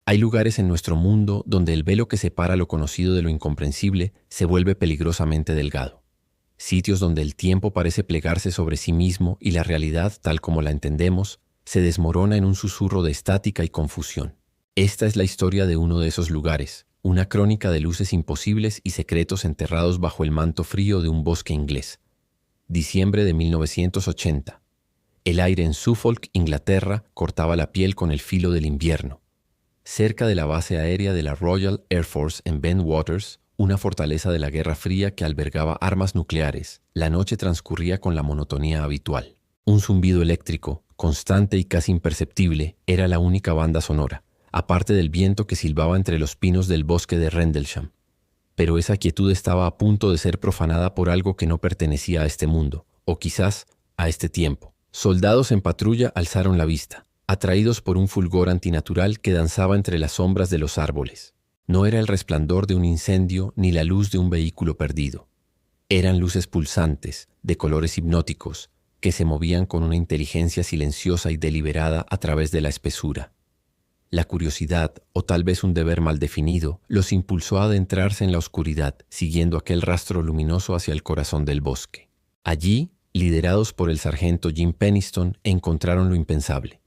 Hay lugares en nuestro mundo donde el velo que separa lo conocido de lo incomprensible se vuelve peligrosamente delgado. Sitios donde el tiempo parece plegarse sobre sí mismo y la realidad, tal como la entendemos, se desmorona en un susurro de estática y confusión. Esta es la historia de uno de esos lugares, una crónica de luces imposibles y secretos enterrados bajo el manto frío de un bosque inglés. Diciembre de 1980. El aire en Suffolk, Inglaterra, cortaba la piel con el filo del invierno. Cerca de la base aérea de la Royal Air Force en Bentwaters, una fortaleza de la Guerra Fría que albergaba armas nucleares, la noche transcurría con la monotonía habitual. Un zumbido eléctrico, constante y casi imperceptible, era la única banda sonora, aparte del viento que silbaba entre los pinos del bosque de Rendlesham. Pero esa quietud estaba a punto de ser profanada por algo que no pertenecía a este mundo, o quizás a este tiempo. Soldados en patrulla alzaron la vista, atraídos por un fulgor antinatural que danzaba entre las sombras de los árboles. No era el resplandor de un incendio ni la luz de un vehículo perdido. Eran luces pulsantes, de colores hipnóticos, que se movían con una inteligencia silenciosa y deliberada a través de la espesura. La curiosidad, o tal vez un deber mal definido, los impulsó a adentrarse en la oscuridad, siguiendo aquel rastro luminoso hacia el corazón del bosque. Allí, liderados por el sargento Jim Penniston, encontraron lo impensable.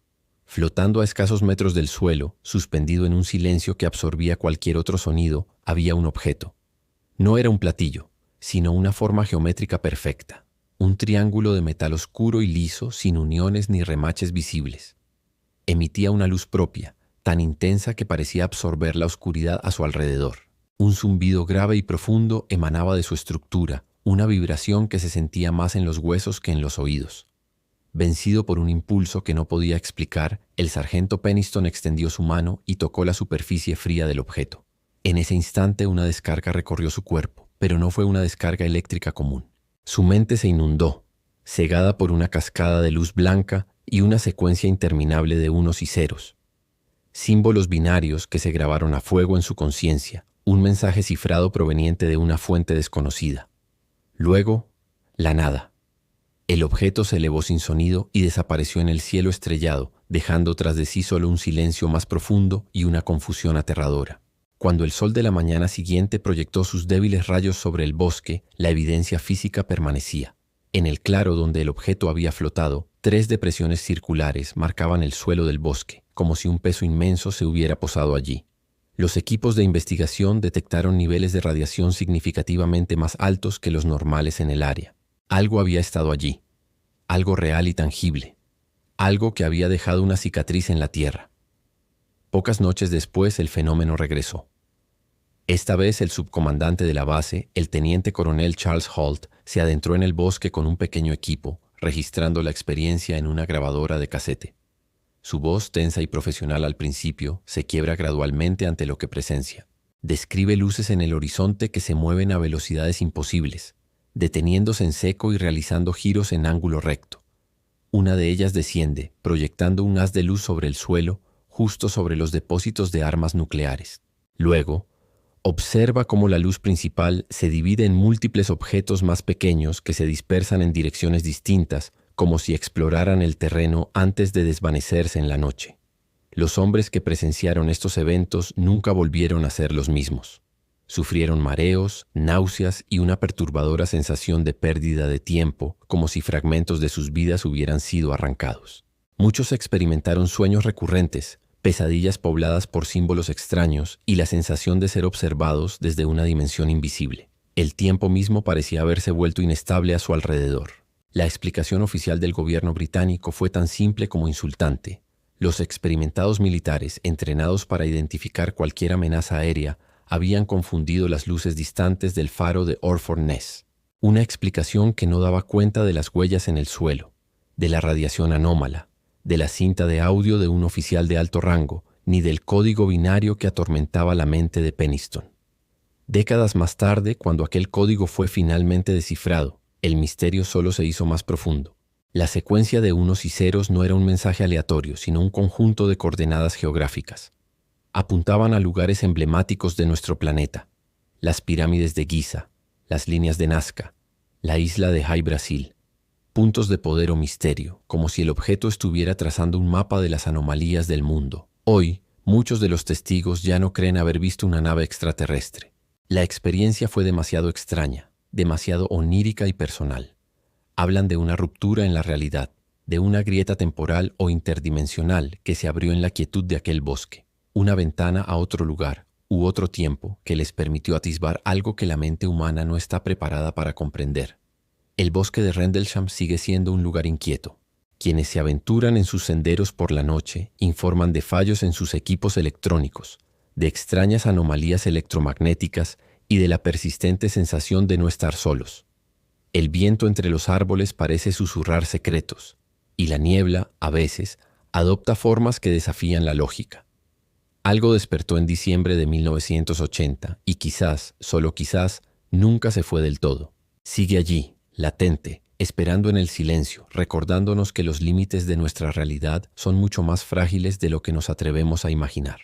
Flotando a escasos metros del suelo, suspendido en un silencio que absorbía cualquier otro sonido, había un objeto. No era un platillo, sino una forma geométrica perfecta. Un triángulo de metal oscuro y liso, sin uniones ni remaches visibles. Emitía una luz propia, tan intensa que parecía absorber la oscuridad a su alrededor. Un zumbido grave y profundo emanaba de su estructura, una vibración que se sentía más en los huesos que en los oídos. Vencido por un impulso que no podía explicar, el sargento Penniston extendió su mano y tocó la superficie fría del objeto. En ese instante una descarga recorrió su cuerpo, pero no fue una descarga eléctrica común. Su mente se inundó, cegada por una cascada de luz blanca y una secuencia interminable de unos y ceros. Símbolos binarios que se grabaron a fuego en su conciencia, un mensaje cifrado proveniente de una fuente desconocida. Luego, la nada. El objeto se elevó sin sonido y desapareció en el cielo estrellado, dejando tras de sí solo un silencio más profundo y una confusión aterradora. Cuando el sol de la mañana siguiente proyectó sus débiles rayos sobre el bosque, la evidencia física permanecía. En el claro donde el objeto había flotado, 3 depresiones circulares marcaban el suelo del bosque, como si un peso inmenso se hubiera posado allí. Los equipos de investigación detectaron niveles de radiación significativamente más altos que los normales en el área. Algo había estado allí, algo real y tangible, algo que había dejado una cicatriz en la tierra. Pocas noches después el fenómeno regresó. Esta vez el subcomandante de la base, el teniente coronel Charles Holt, se adentró en el bosque con un pequeño equipo, registrando la experiencia en una grabadora de casete. Su voz, tensa y profesional al principio, se quiebra gradualmente ante lo que presencia. Describe luces en el horizonte que se mueven a velocidades imposibles, deteniéndose en seco y realizando giros en ángulo recto. Una de ellas desciende, proyectando un haz de luz sobre el suelo, justo sobre los depósitos de armas nucleares. Luego, observa cómo la luz principal se divide en múltiples objetos más pequeños que se dispersan en direcciones distintas, como si exploraran el terreno antes de desvanecerse en la noche. Los hombres que presenciaron estos eventos nunca volvieron a ser los mismos. Sufrieron mareos, náuseas y una perturbadora sensación de pérdida de tiempo, como si fragmentos de sus vidas hubieran sido arrancados. Muchos experimentaron sueños recurrentes, pesadillas pobladas por símbolos extraños y la sensación de ser observados desde una dimensión invisible. El tiempo mismo parecía haberse vuelto inestable a su alrededor. La explicación oficial del gobierno británico fue tan simple como insultante. Los experimentados militares, entrenados para identificar cualquier amenaza aérea, habían confundido las luces distantes del faro de Orford Ness. Una explicación que no daba cuenta de las huellas en el suelo, de la radiación anómala, de la cinta de audio de un oficial de alto rango, ni del código binario que atormentaba la mente de Penniston. Décadas más tarde, cuando aquel código fue finalmente descifrado, el misterio solo se hizo más profundo. La secuencia de unos y ceros no era un mensaje aleatorio, sino un conjunto de coordenadas geográficas. Apuntaban a lugares emblemáticos de nuestro planeta: las pirámides de Giza, las líneas de Nazca, la isla de High Brasil. Puntos de poder o misterio, como si el objeto estuviera trazando un mapa de las anomalías del mundo. Hoy, Muchos de los testigos ya no creen haber visto una nave extraterrestre. La experiencia fue demasiado extraña, demasiado onírica y personal. Hablan de una ruptura en la realidad, de una grieta temporal o interdimensional que se abrió en la quietud de aquel bosque, una ventana a otro lugar u otro tiempo que les permitió atisbar algo que la mente humana no está preparada para comprender. El bosque de Rendlesham sigue siendo un lugar inquieto. Quienes se aventuran en sus senderos por la noche informan de fallos en sus equipos electrónicos, de extrañas anomalías electromagnéticas y de la persistente sensación de no estar solos. El viento entre los árboles parece susurrar secretos, y la niebla, a veces, adopta formas que desafían la lógica. Algo despertó en diciembre de 1980 y quizás, solo quizás, nunca se fue del todo. Sigue allí, latente, esperando en el silencio, recordándonos que los límites de nuestra realidad son mucho más frágiles de lo que nos atrevemos a imaginar.